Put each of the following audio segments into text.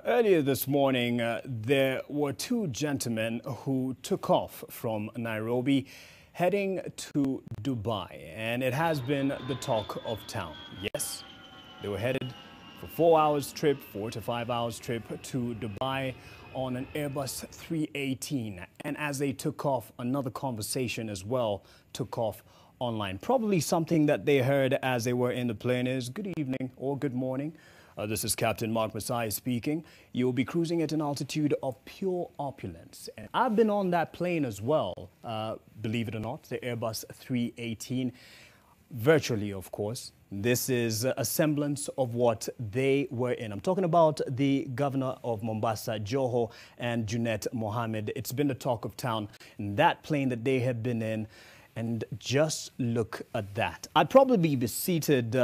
Earlier this morning, there were two gentlemen who took off from Nairobi heading to Dubai, and it has been the talk of town. Yes, they were headed for 4 hours trip, 4 to 5 hours trip to Dubai on an Airbus 318. And as they took off, another conversation as well took off online. Probably something that they heard as they were in the plane is, "Good evening" or "Good morning. This is Captain Mark Messiah speaking. You'll be cruising at an altitude of pure opulence." And I've been on that plane as well, believe it or not, the Airbus 318, virtually, of course. This is a semblance of what they were in. I'm talking about the governor of Mombasa, Joho, and Junet Mohammed. It's been the talk of town in that plane that they have been in. And just look at that. I'd probably be seated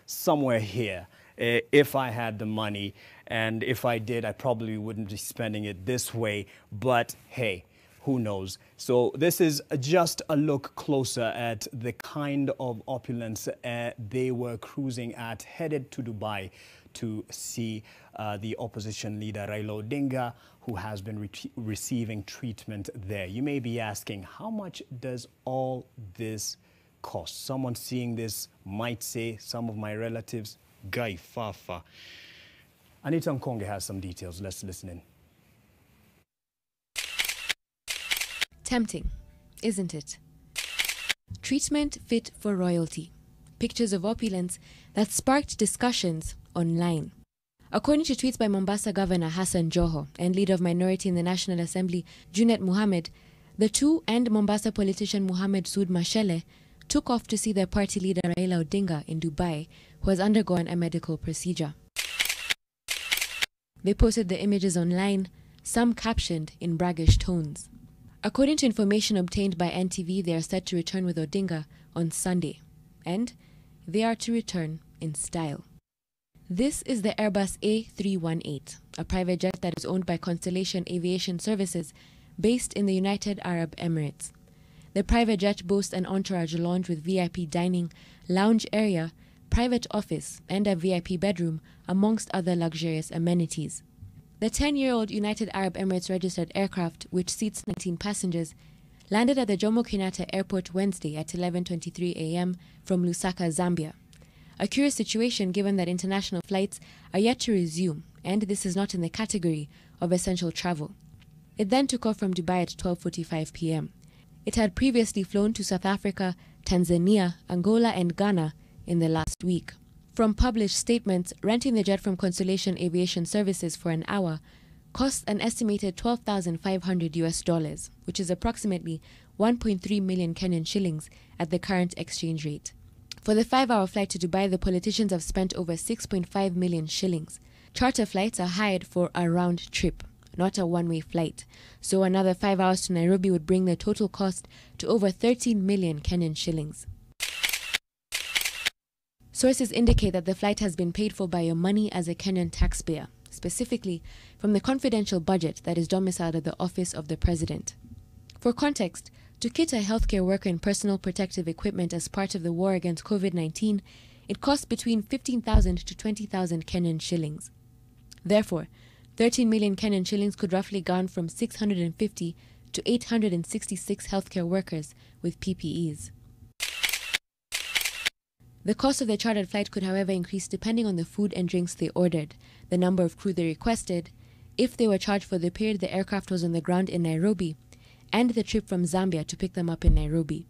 somewhere here if I had the money. And if I did, I probably wouldn't be spending it this way. But hey, who knows? So this is just a look closer at the kind of opulence they were cruising at, headed to Dubai to see the opposition leader Raila Odinga, who has been receiving treatment there. You may be asking, how much does all this cost? Someone seeing this might say, some of my relatives, Guy Fafa. Anita Nkonge has some details. Let's listen in. Tempting, isn't it? Treatment fit for royalty. Pictures of opulence that sparked discussions online. According to tweets by Mombasa Governor Hassan Joho and leader of minority in the National Assembly, Junet Mohammed, the two and Mombasa politician Mohammed Sood Mashele took off to see their party leader Raila Odinga in Dubai, who has undergone a medical procedure. They posted the images online, some captioned in braggish tones. According to information obtained by NTV, they are set to return with Odinga on Sunday, and they are to return in style. This is the Airbus A318, a private jet that is owned by Constellation Aviation Services based in the United Arab Emirates. The private jet boasts an entourage lounge with VIP dining, lounge area, private office, and a VIP bedroom, amongst other luxurious amenities. The 10-year-old United Arab Emirates registered aircraft, which seats 19 passengers, landed at the Jomo Kenyatta Airport Wednesday at 11:23 a.m. from Lusaka, Zambia. A curious situation given that international flights are yet to resume, and this is not in the category of essential travel. It then took off from Dubai at 12:45 p.m. It had previously flown to South Africa, Tanzania, Angola, and Ghana in the last week. From published statements, renting the jet from Constellation Aviation Services for an hour costs an estimated $12,500, which is approximately 1.3 million Kenyan shillings at the current exchange rate. For the 5-hour flight to Dubai, the politicians have spent over 6.5 million shillings. Charter flights are hired for a round trip, not a one-way flight. So another 5 hours to Nairobi would bring the total cost to over 13 million Kenyan shillings. Sources indicate that the flight has been paid for by your money as a Kenyan taxpayer, specifically from the confidential budget that is domiciled at the Office of the President. For context, to kit a healthcare worker in personal protective equipment as part of the war against COVID-19, it costs between 15,000 to 20,000 Kenyan shillings. Therefore, 13 million Kenyan shillings could roughly gone from 650 to 866 healthcare workers with PPEs. The cost of the chartered flight could, however, increase depending on the food and drinks they ordered, the number of crew they requested, if they were charged for the period the aircraft was on the ground in Nairobi, and the trip from Zambia to pick them up in Nairobi.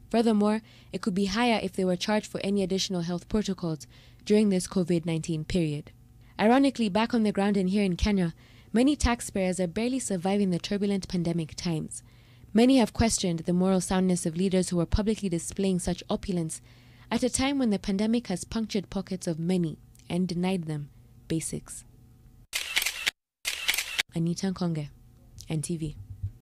Furthermore, it could be higher if they were charged for any additional health protocols during this COVID-19 period. Ironically, back on the ground and here in Kenya, many taxpayers are barely surviving the turbulent pandemic times. Many have questioned the moral soundness of leaders who are publicly displaying such opulence at a time when the pandemic has punctured pockets of many and denied them basics. Anita Nkonge, NTV.